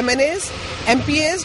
MNAs, MPAs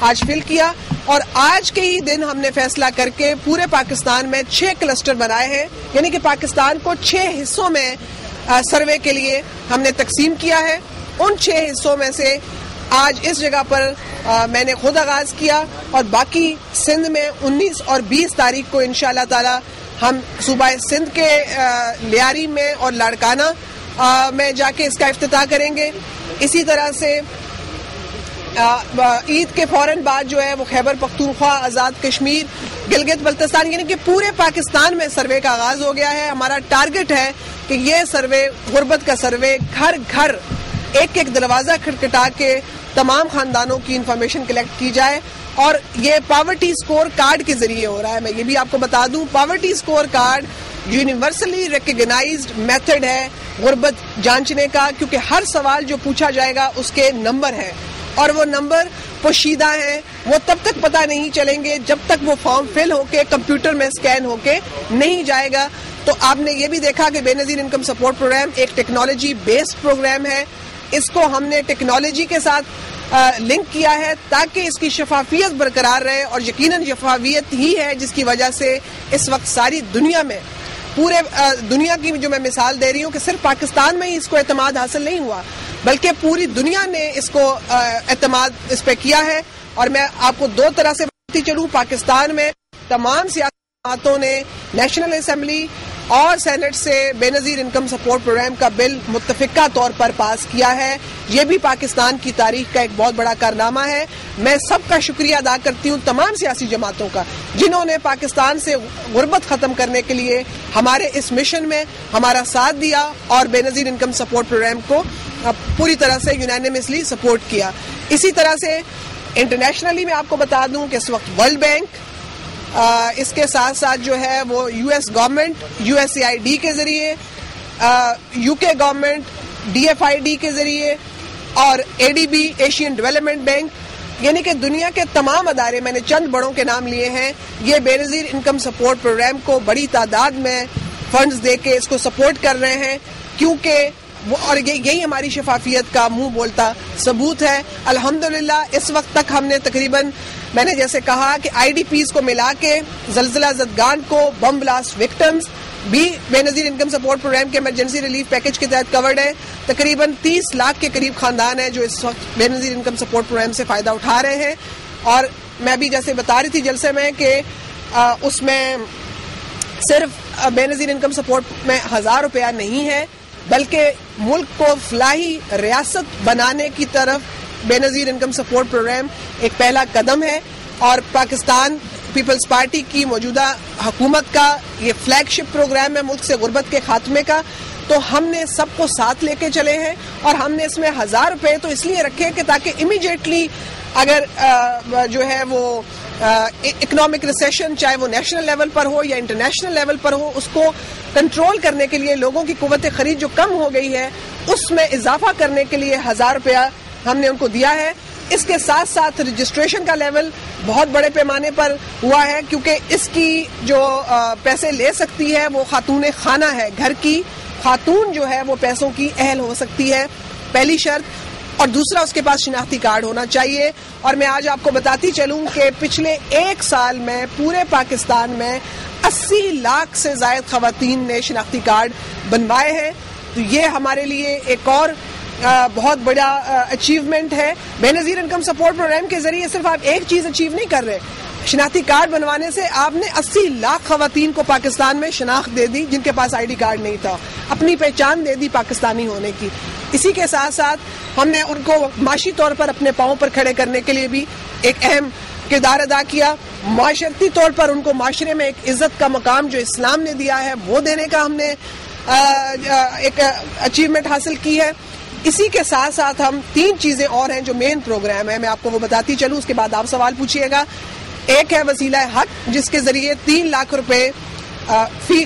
آج فل کیا، اور آج کے ہی دن ہم نے فیصلہ کر کے پورے پاکستان میں 6 کلسٹر بنائے ہیں، یعنی کہ پاکستان کو 6 حصوں میں سروے کے لیے ہم نے تقسیم کیا ہے۔ ان 6 حصوں میں سے آج اس جگہ پر میں نے خود آغاز کیا، اور باقی سندھ میں 19 اور 20 تاریخ کو انشاءاللہ تعالی ہم صوبہ سندھ کے لیاری میں اور لاڑکانہ میں جا کے اس کا افتتاح کریں گے۔ اسی طرح سے عید کے فوراً بعد جو ہے وہ خیبر پختونخوا، آزاد کشمیر، گلگت بلتستان، یعنی کہ پورے پاکستان میں سروے کا آغاز ہو گیا ہے۔ ہمارا ٹارگٹ ہے کہ یہ سروے، غربت کا سروے، گھر گھر ایک ایک دروازہ کھٹکھٹا کے تمام خاندانوں کی انفارمیشن کلیکٹ کی جائے، اور یہ پاورٹی سکور کارڈ کے ذریعے ہو رہا ہے۔ میں یہ بھی آپ کو بتا دوں، poverty score card universally recognised method ہے غربت جانچنے کا، کیونکہ ہر سوال جو پوچھا جائے گا اس کے نمبر ہے، اور وہ نمبر پوشیدہ ہیں، وہ تب تک پتہ نہیں چلیں گے جب تک وہ فارم فل ہو کے کمپیوٹر میں اسکین ہو کے نہیں جائے گا۔ تو آپ نے یہ بھی دیکھا کہ بے نظیر انکم سپورٹ پروگرام ایک ٹیکنالوجی بیسڈ پروگرام ہے، اس کو ہم نے ٹیکنالوجی کے ساتھ لنک کیا ہے تاکہ اس کی شفافیت برقرار رہے، اور یقیناً شفافیت ہی ہے جس کی وجہ سے اس وقت ساری دنیا میں، پورے دنیا کی جو میں مثال دے رہی ہوں کہ صرف پاکستان میں ہی اس کو اعتماد حاصل نہیں ہوا، بلکہ پوری دنیا نے اس کو اعتماد اس پہ کیا ہے۔ اور میں آپ کو 2 طرح سے بتاتی چلوں، پاکستان میں تمام سیاسی جماعتوں نے نیشنل اسمبلی اور سینٹ سے بے نظیر انکم سپورٹ پروگرام کا بل متفقہ طور پر پاس کیا ہے۔ یہ بھی پاکستان کی تاریخ کا ایک بہت بڑا کارنامہ ہے۔ میں سب کا شکریہ ادا کرتی ہوں، تمام سیاسی جماعتوں کا، جنہوں نے پاکستان سے غربت ختم کرنے کے لیے ہمارے اس مشن میں ہمارا ساتھ دیا اور بے نظیر انکم سپورٹ پروگرام کو پوری طرح سے یونینیمسلی سپورٹ کیا۔ اسی طرح سے انٹرنیشنلی میں آپ کو بتا دوں کہ اس وقت ورلڈ بینک، اس کے ساتھ ساتھ جو ہے وہ یو ایس گورنمنٹ USAID کے ذریعے، UK گورنمنٹ DFID کے ذریعے، اور ADB ایشین ڈیولپمنٹ بینک، یعنی کہ دنیا کے تمام ادارے، میں نے چند بڑوں کے نام لیے ہیں، یہ بے نظیر انکم سپورٹ پروگرام کو بڑی تعداد میں فنڈز دے کے اس کو سپورٹ کر رہے ہیں، کیونکہ اور یہی ہماری شفافیت کا منہ بولتا ثبوت ہے۔ الحمدللہ اس وقت تک ہم نے تقریباً، میں نے جیسے کہا کہ IDPs کو ملا کے، زلزلہ زدگان کو، بم بلاسٹ وکٹمز بھی بے نظیر انکم سپورٹ پروگرام کے ایمرجنسی ریلیف پیکج کے تحت کورڈ ہے۔ تقریباً 30 لاکھ کے قریب خاندان ہیں جو اس وقت بے نظیر انکم سپورٹ پروگرام سے فائدہ اٹھا رہے ہیں، اور میں بھی جیسے بتا رہی تھی جلسے میں کہ اس میں صرف بے نظیر انکم سپورٹ میں 1000 روپیہ نہیں ہے، بلکہ ملک کو فلاحی ریاست بنانے کی طرف بے نظیر انکم سپورٹ پروگرام ایک پہلا قدم ہے، اور پاکستان پیپلز پارٹی کی موجودہ حکومت کا یہ فلیگ شپ پروگرام ہے ملک سے غربت کے خاتمے کا۔ تو ہم نے سب کو ساتھ لے کے چلے ہیں، اور ہم نے اس میں 1000 روپے تو اس لیے رکھے کہ تاکہ امیڈیٹلی اگر جو ہے وہ اکنامک ریسیشن، چاہے وہ نیشنل لیول پر ہو یا انٹرنیشنل لیول پر ہو، اس کو کنٹرول کرنے کے لیے لوگوں کی قوت خرید جو کم ہو گئی ہے اس میں اضافہ کرنے کے لیے 1000 روپیہ ہم نے ان کو دیا ہے۔ اس کے ساتھ ساتھ رجسٹریشن کا لیول بہت بڑے پیمانے پر ہوا ہے، کیونکہ اس کی جو پیسے لے سکتی ہے وہ خاتون خانہ ہے، گھر کی خاتون جو ہے وہ پیسوں کی اہل ہو سکتی ہے، پہلی شرط، اور دوسرا اس کے پاس شناختی کارڈ ہونا چاہیے۔ اور میں آج آپ کو بتاتی چلوں کہ پچھلے 1 سال میں پورے پاکستان میں 80 لاکھ سے زائد خواتین نے شناختی کارڈ بنوائے ہیں، تو یہ ہمارے لیے ایک اور بہت بڑا اچیومنٹ ہے۔ بے نظیر انکم سپورٹ پروگرام کے ذریعے صرف آپ ایک چیز اچیو نہیں کر رہے، شناختی کارڈ بنوانے سے آپ نے 80 لاکھ خواتین کو پاکستان میں شناخت دے دی جن کے پاس ID کارڈ نہیں تھا، اپنی پہچان دے دی پاکستانی ہونے کی۔ اسی کے ساتھ ساتھ ہم نے ان کو معاشی طور پر اپنے پاؤں پر کھڑے کرنے کے لیے بھی ایک اہم کردار ادا کیا، معاشرتی طور پر ان کو معاشرے میں ایک عزت کا مقام جو اسلام نے دیا ہے وہ دینے کا ہم نے ایک اچیومنٹ حاصل کی ہے۔ اسی کے ساتھ ساتھ ہم 3 چیزیں اور ہیں جو مین پروگرام ہے، میں آپ کو وہ بتاتی چلوں، اس کے بعد آپ سوال پوچھیے گا۔ ایک ہے وسیلہ حق، جس کے ذریعے 3 لاکھ روپے فی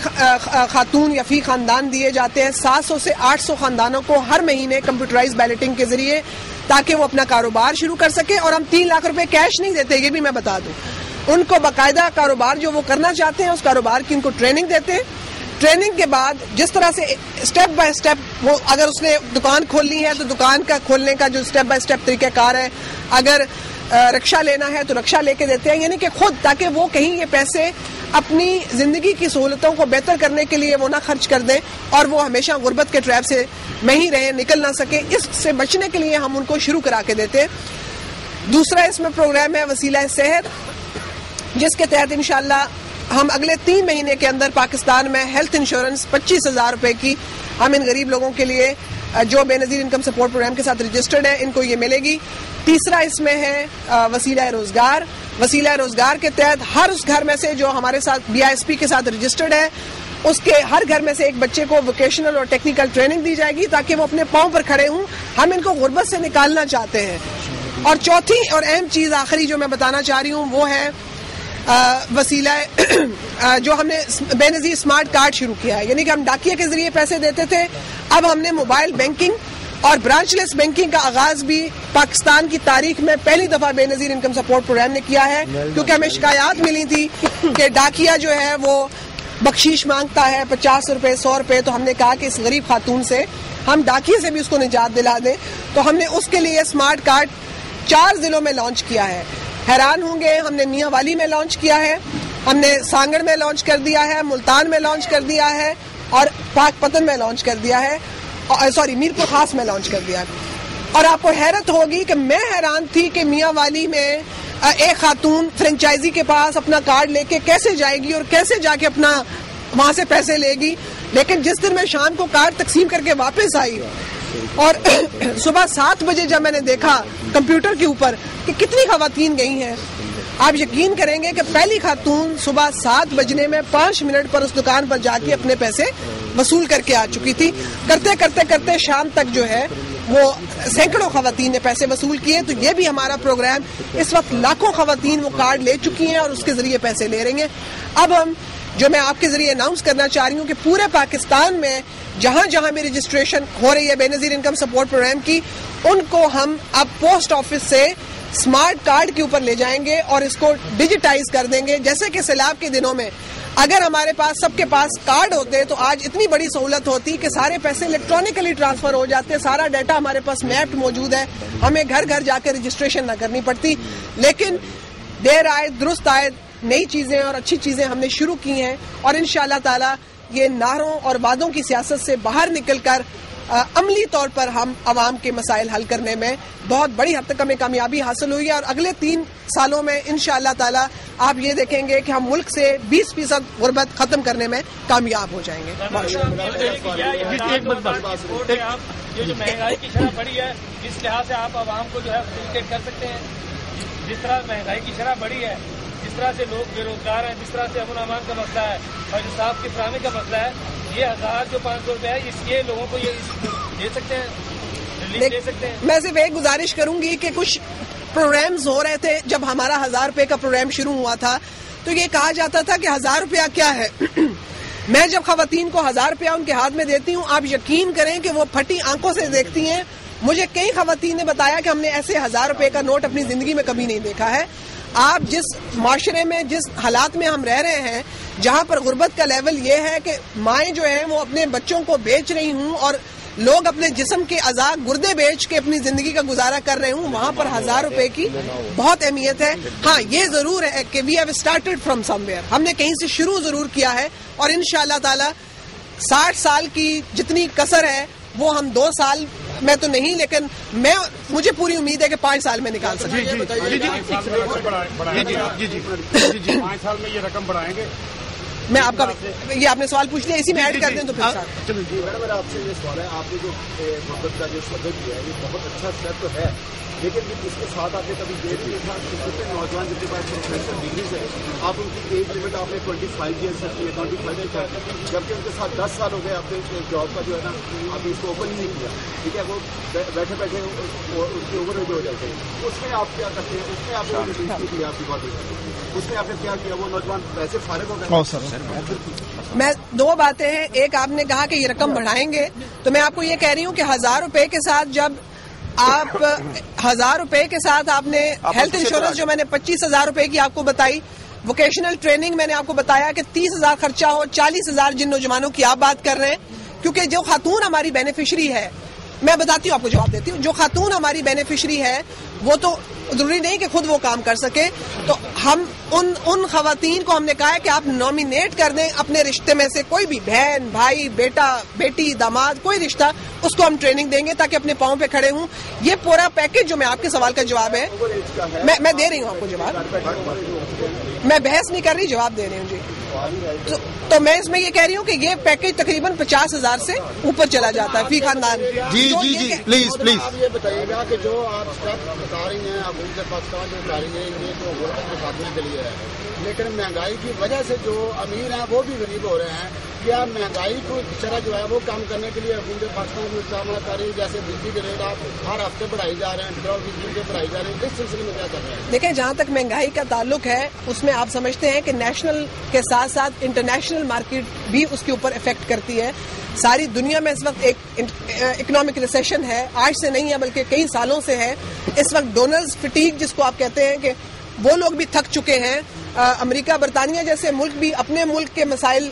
خاتون یا فی خاندان دیے جاتے ہیں 700 سے 800 خاندانوں کو ہر مہینے کمپیوٹرائز بیلٹنگ کے ذریعے، تاکہ وہ اپنا کاروبار شروع کر سکے۔ اور ہم 3 لاکھ روپے کیش نہیں دیتے، یہ بھی میں بتا دوں، ان کو باقاعدہ کاروبار جو وہ کرنا چاہتے ہیں اس کاروبار کی ان کو ٹریننگ دیتے ہیں۔ ٹریننگ کے بعد جس طرح سے اسٹیپ بائی اسٹیپ، وہ اگر اس نے دکان کھولنی ہے تو دکان کا کھولنے کا جو اسٹیپ بائی اسٹیپ طریقہ کار ہے، اگر رکشہ لینا ہے تو رکشہ لے کے دیتے ہیں، یعنی کہ خود، تاکہ وہ کہیں یہ پیسے اپنی زندگی کی سہولتوں کو بہتر کرنے کے لیے وہ نہ خرچ کر دیں اور وہ ہمیشہ غربت کے ٹریپ سے میں ہی رہیں، نکل نہ سکیں. اس سے بچنے کے لیے ہم ان کو شروع کرا کے دیتے ہیں. دوسرا اس میں پروگرام ہے وسیلہ صحت، جس کے تحت انشاءاللہ ہم اگلے 3 مہینے کے اندر پاکستان میں ہیلتھ انشورنس 25,000 روپے کی ہم ان غریب لوگوں کے لیے جو بے نظیر انکم سپورٹ پروگرام کے ساتھ رجسٹرڈ ہیں ان کو یہ ملے گی. تیسرا اس میں ہے وسیلہ روزگار. وسیلہ روزگار کے تحت ہر اس گھر میں سے جو ہمارے ساتھ BISP کے ساتھ رجسٹرڈ ہے اس کے ہر گھر میں سے ایک بچے کو ووکیشنل اور ٹیکنیکل ٹریننگ دی جائے گی تاکہ وہ اپنے پاؤں پر کھڑے ہوں. ہم ان کو غربت سے نکالنا چاہتے ہیں. اور چوتھی اور اہم چیز آخری جو میں بتانا چاہ رہی ہوں وہ ہے وسیلہ جو ہم نے بے نظیر اسمارٹ کارڈ شروع کیا ہے، یعنی کہ ہم ڈاکیے کے ذریعے پیسے دیتے تھے، اب ہم نے موبائل بینکنگ اور برانچ لیس بینکنگ کا آغاز بھی پاکستان کی تاریخ میں پہلی دفعہ بے نظیر انکم سپورٹ پروگرام نے کیا ہے. کیونکہ ہمیں شکایات ملی تھی کہ ڈاکیا جو ہے وہ بخشیش مانگتا ہے 50 روپے 100 روپے، تو ہم نے کہا کہ اس غریب خاتون سے ہم ڈاکیے سے بھی اس کو نجات دلا دیں. تو ہم نے اس کے لیے اسمارٹ کارڈ 4 ضلعوں میں لانچ کیا ہے. حیران ہوں گے، ہم نے میاں والی میں لانچ کیا ہے، ہم نے سانگڑ میں لانچ کر دیا ہے، ملتان میں لانچ کر دیا ہے اور پاک پتن میں لانچ کر دیا ہے، میر پور خاص میں لانچ کر دیا ہے. اور آپ کو حیرت ہوگی کہ میں حیران تھی کہ میاں والی میں ایک خاتون فرنچائزی کے پاس اپنا کارڈ لے کے کیسے جائے گی اور کیسے جا کے اپنا وہاں سے پیسے لے گی. لیکن جس دن میں شام کو کارڈ تقسیم کر کے واپس آئی اور صبح 7 بجے جب میں نے دیکھا کمپیوٹر کے اوپر کہ کتنی خواتین گئی ہیں، آپ یقین کریں گے کہ پہلی خاتون صبح 7 بجنے میں 5 منٹ پر اس دکان پر جا کے اپنے پیسے وصول کر کے آ چکی تھی. کرتے کرتے کرتے شام تک جو ہے وہ سینکڑوں خواتین نے پیسے وصول کیے. تو یہ بھی ہمارا پروگرام، اس وقت لاکھوں خواتین وہ کارڈ لے چکی ہیں اور اس کے ذریعے پیسے لے رہی ہیں. اب ہم جو میں آپ کے ذریعے اناؤنس کرنا چاہ رہی ہوں کہ پورے پاکستان میں جہاں جہاں بھی رجسٹریشن ہو رہی ہے بے نظیر انکم سپورٹ پروگرام کی، ان کو ہم اب پوسٹ آفس سے اسمارٹ کارڈ کے اوپر لے جائیں گے اور اس کو ڈیجیٹائز کر دیں گے. جیسے کہ سیلاب کے دنوں میں اگر ہمارے پاس سب کے پاس کارڈ ہوتے تو آج اتنی بڑی سہولت ہوتی کہ سارے پیسے الیکٹرانکلی ٹرانسفر ہو جاتے، سارا ڈیٹا ہمارے پاس میپڈ موجود ہے، ہمیں گھر گھر جا کے رجسٹریشن نہ کرنی پڑتی. لیکن دیر آئے درست آئے، نئی چیزیں اور اچھی چیزیں ہم نے شروع کی ہیں اور انشاءاللہ تعالی یہ نعروں اور وعدوں کی سیاست سے باہر نکل کر عملی طور پر ہم عوام کے مسائل حل کرنے میں بہت بڑی حد تک ہمیں کامیابی حاصل ہوئی ہے. اور اگلے 3 سالوں میں انشاءاللہ تعالی آپ یہ دیکھیں گے کہ ہم ملک سے 20% غربت ختم کرنے میں کامیاب ہو جائیں گے. یہ جو مہنگائی کی شرح بڑی ہے اس لحاظ سے آپ عوام کو جو ہے فیسیلیٹیٹ کر سکتے ہیں؟ جس طرح مہنگائی کی شرح بڑی ہے، جس طرح سے لوگ بے روزگار ہیں، جس طرح سے امن و امان کا مسئلہ ہے اور انصاف کی فراہمی کا مسئلہ ہے، یہ 1000 جو 500 روپے ہے اس کے لوگوں کو یہ دے سکتے ہیں، ریلیف دے سکتے ہیں؟ میں صرف ایک گزارش کروں گی کہ کچھ پروگرامز ہو رہے تھے جب ہمارا 1000 روپے کا پروگرام شروع ہوا تھا تو یہ کہا جاتا تھا کہ 1000 روپیہ کیا ہے. میں جب خواتین کو 1000 روپیہ ان کے ہاتھ میں دیتی ہوں، آپ یقین کریں کہ وہ پھٹی آنکھوں سے دیکھتی ہیں. مجھے کئی خواتین نے بتایا کہ ہم نے ایسے 1000 روپے کا نوٹ اپنی زندگی میں کبھی نہیں دیکھا ہے. آپ جس معاشرے میں جس حالات میں ہم رہ رہے ہیں، جہاں پر غربت کا لیول یہ ہے کہ مائیں جو ہیں وہ اپنے بچوں کو بیچ رہی ہوں اور لوگ اپنے جسم کے اعضاء گردے بیچ کے اپنی زندگی کا گزارا کر رہے ہوں، وہاں پر 1000 روپے کی بہت اہمیت ہے. ہاں یہ ضرور ہے کہ we have started from somewhere, ہم نے کہیں سے شروع ضرور کیا ہے اور انشاءاللہ تعالی 60 سال کی جتنی کسر ہے وہ ہم 2 سال میں تو نہیں، لیکن مجھے پوری امید ہے کہ 5 سال میں نکال سکتے ہیں. 5 سال میں یہ رقم بڑھائیں گے؟ میں آپ کا یہ آپ نے سوال پوچھ لیا، اسی میں ایڈ کر دیں تو پھر میڈم آپ سے یہ سوال ہے، آپ نے جو غربت کا جو سبجیکٹ کیا ہے یہ بہت اچھا اسٹیپ تو ہے، لیکن اس کے ساتھ آپ نے کبھی دیکھ لیا تھا کہ کتنے نوجوان جتنے پاس پروفیشنل ڈگریز ہے، آپ ان کی ایج لمٹ آپ نے 25 ایئرس رکھی ہے، 25 ایئر، جبکہ ان کے ساتھ 10 سال ہو گئے آپ نے جاب کا جو ہے نا آپ اس کو اوپن نہیں کیا. ٹھیک ہے، وہ بیٹھے بیٹھے ان کی اوور ایج ہو جاتے ہیں. اس میں آپ کیا کرتے ہیں؟ اس میں آپ نے آپ کی بات اس میں آپ نے کیا کیا؟ وہ نوجوان ویسے فارغ ہو گئے. میں 2 باتیں ہیں. ایک آپ نے کہا کہ یہ رقم بڑھائیں گے، تو میں آپ کو یہ کہہ رہی ہوں کہ 1000 روپے کے ساتھ جب آپ 1000 روپے کے ساتھ آپ نے ہیلتھ انشورنس جو میں نے 25,000 روپے کی آپ کو بتائی، ووکیشنل ٹریننگ میں نے آپ کو بتایا کہ 30,000 خرچہ ہو، 40,000 جن نوجوانوں کی آپ بات کر رہے ہیں، کیونکہ جو خاتون ہماری بینیفیشری ہے، میں بتاتی ہوں آپ کو جواب دیتی ہوں، جو خاتون ہماری بینیفیشری ہے وہ تو ضروری نہیں کہ خود وہ کام کر سکے. تو ہم ان خواتین کو ہم نے کہا ہے کہ آپ نامینیٹ کر دیں اپنے رشتے میں سے کوئی بھی بہن بھائی بیٹا بیٹی داماد کوئی رشتہ, اس کو ہم ٹریننگ دیں گے تاکہ اپنے پاؤں پہ کھڑے ہوں. یہ پورا پیکج جو میں آپ کے سوال کا جواب ہے میں دے رہی ہوں آپ کو جواب, میں بحث نہیں کر رہی, جواب دے رہی ہوں. جی تو میں اس میں یہ کہہ رہی ہوں کہ یہ پیکج تقریباً 50,000 سے اوپر چلا جاتا ہے فی خاندان. جی پلیز آپ یہ بتائیے گا کہ جو آپ اسٹیپ بتا رہی ہیں حکومت پاکستان جو بتا رہی ہے یہ تو غربت کو کھاتمے کے لیے ہے, لیکن مہنگائی کی وجہ سے جو امیر ہیں وہ بھی غریب ہو رہے ہیں. کیا مہنگائی کو شرح جو ہے وہ کم کرنے کے لیے حکومت پاکستان میں اقدامات کر رہی ہے؟ جیسے بجلی کے ریٹ آپ ہر ہفتے بڑھائی جا رہے ہیں, پیٹرول بجلی کے بڑھائی جا رہے ہیں, اس سلسلے میں کیا کر رہے ہیں؟ دیکھیں, جہاں تک مہنگائی کا تعلق ہے اس میں آپ سمجھتے ہیں کہ نیشنل کے ساتھ ساتھ انٹرنیشنل مارکیٹ بھی اس کے اوپر افیکٹ کرتی ہے. ساری دنیا میں اس وقت ایک اکنامک ریسیشن ہے, آج سے نہیں ہے بلکہ کئی سالوں سے ہے. اس وقت ڈونرز فٹیگ جس کو آپ کہتے ہیں کہ وہ لوگ بھی تھک چکے ہیں. امریکہ برطانیہ جیسے ملک بھی اپنے ملک کے مسائل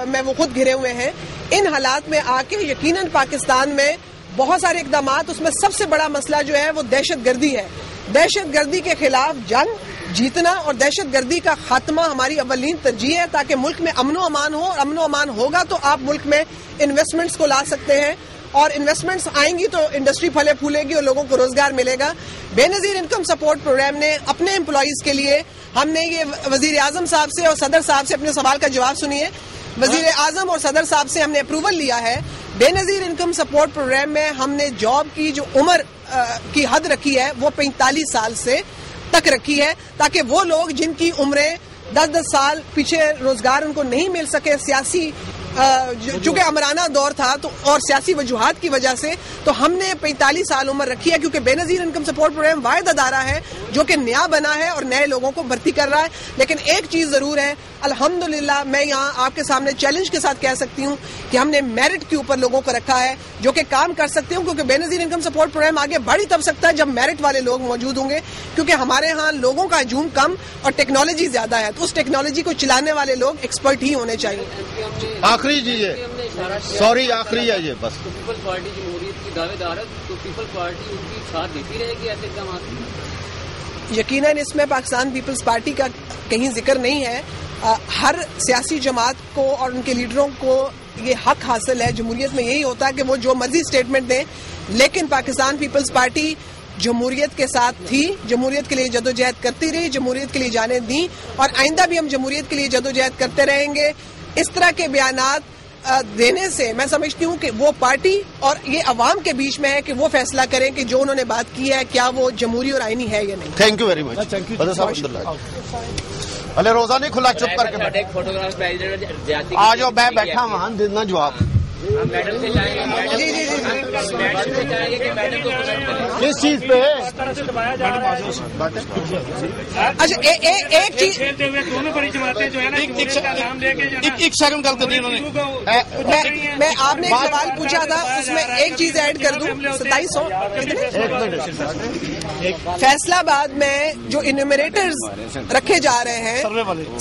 میں وہ خود گھرے ہوئے ہیں. ان حالات میں آ کے یقیناً پاکستان میں بہت سارے اقدامات, اس میں سب سے بڑا مسئلہ جو ہے وہ دہشت گردی ہے. دہشت گردی کے خلاف جنگ جیتنا اور دہشت گردی کا خاتمہ ہماری اولین ترجیح ہے تاکہ ملک میں امن و امان ہو, اور امن و امان ہوگا تو آپ ملک میں انویسٹمنٹس کو لا سکتے ہیں, اور انویسٹمنٹس آئیں گی تو انڈسٹری پھلے پھولے گی اور لوگوں کو روزگار ملے گا. بے نظیر انکم سپورٹ پروگرام نے اپنے امپلائیز کے لیے, ہم نے یہ وزیر اعظم صاحب سے اور صدر صاحب سے اپنے سوال کا جواب سنیے, وزیر اعظم اور صدر صاحب سے ہم نے اپروول لیا ہے. بے نظیر انکم سپورٹ پروگرام میں ہم نے جاب کی جو عمر کی حد رکھی ہے وہ 45 سال سے تک رکھی ہے, تاکہ وہ لوگ جن کی عمریں 10-10 سال پیچھے روزگار ان کو نہیں مل سکے, سیاسی چونکہ امرانہ دور تھا تو اور سیاسی وجوہات کی وجہ سے, تو ہم نے 45 سال عمر رکھی ہے, کیونکہ بے نظیر انکم سپورٹ پروگرام واحد ادارہ ہے جو کہ نیا بنا ہے اور نئے لوگوں کو بھرتی کر رہا ہے. لیکن ایک چیز ضرور ہے, الحمدللہ میں یہاں آپ کے سامنے چیلنج کے ساتھ کہہ سکتی ہوں کہ ہم نے میرٹ کے اوپر لوگوں کو رکھا ہے جو کہ کام کر سکتے ہوں, کیونکہ بے نظیر انکم سپورٹ پروگرام آگے بڑھ ہی تب سکتا ہے جب میرٹ والے لوگ موجود ہوں گے, کیونکہ ہمارے ہاں لوگوں کا ہجوم کم اور ٹیکنالوجی زیادہ ہے, تو اس ٹیکنالوجی کو چلانے والے لوگ ایکسپرٹ ہی ہونے چاہیے. آخری جی سوری آخری ہے یہ بس. پیپل پارٹی جمہوریت کی دعوے دار ہے, تو پیپل پارٹی ان کی ساتھ دیتی رہے گی ایسے اقدامات؟ یقیناً اس میں پاکستان پیپلز پارٹی کا کہیں ذکر نہیں ہے. ہر سیاسی جماعت کو اور ان کے لیڈروں کو یہ حق حاصل ہے, جمہوریت میں یہی ہوتا ہے کہ وہ جو مرضی اسٹیٹمنٹ دیں, لیکن پاکستان پیپلز پارٹی جمہوریت کے ساتھ تھی, جمہوریت کے لیے جدوجہد کرتی رہی, جمہوریت کے لیے جانیں دیں, اور آئندہ بھی ہم جمہوریت کے لیے جدوجہد کرتے رہیں گے. اس طرح کے بیانات دینے سے میں سمجھتی ہوں کہ وہ پارٹی اور یہ عوام کے بیچ میں ہے کہ وہ فیصلہ کریں کہ جو انہوں نے بات کی ہے کیا وہ جمہوری اور آئینی ہے یا نہیں. Thank you very much. ارے روزہ نہیں کھلا, چپ کر کے آ جاؤ, میں بیٹھا وہاں دینا جواب. جی جی جی کس چیز پہ؟ اچھا ایک چیز ایک سیکنڈ گل کرنی انہوں نے, میں آپ نے ایک سوال پوچھا تھا, اس میں ایک چیز ایڈ کر دوں. 2700 فیصلہ آباد میں جو انیومریٹرز رکھے جا رہے ہیں,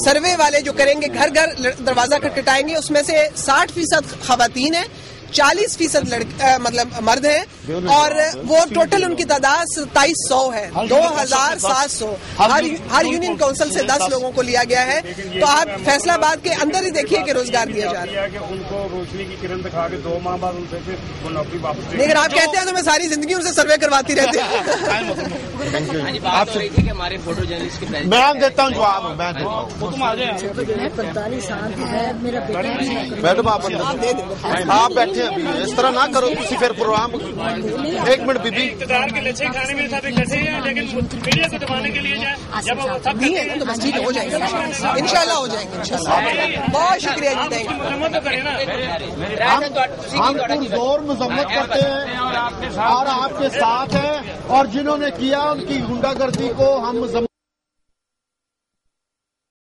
سروے والے جو کریں گے, گھر گھر دروازہ کھٹکھٹائیں گے, اس میں سے 60% خواتین ہیں, 40% مطلب مرد ہیں, اور وہ ٹوٹل ان کی تعداد 2700 ہے, 2700. ہر یونین کونسل سے 10 لوگوں کو لیا گیا ہے. تو آپ فیصلہ آباد کے اندر ہی دیکھیے کہ روزگار دیا جا رہا ہے. ان کو روشنی کی کرن دکھا کے 2 ماہ بعد ان سے وہ نوکری واپس, لیکن آپ کہتے ہیں تو میں ساری زندگی ان سے سروے کرواتی رہتی ہوں. میں دیتا ہوں جواب, میڈم آپ بیٹھے اس طرح نہ کرو, تھی پھر پروگرام. ایک منٹ بی بی, اقتدار کے لچھے کھانے میں ساتھ اکٹھے ہیں, لیکن میڈیا کو دبانے کے لیے جب وہ سب نہیں ہے تو بس ٹھیک ہو جائے گا, انشاءاللہ ہو جائیں گے انشاءاللہ. بہت شکریہ جی, مذمت تو کریں نا. ہم پرزور مذمت کرتے ہیں اور آپ کے ساتھ ہیں, اور جنہوں نے کیا ان کی غنڈہ گردی کو ہم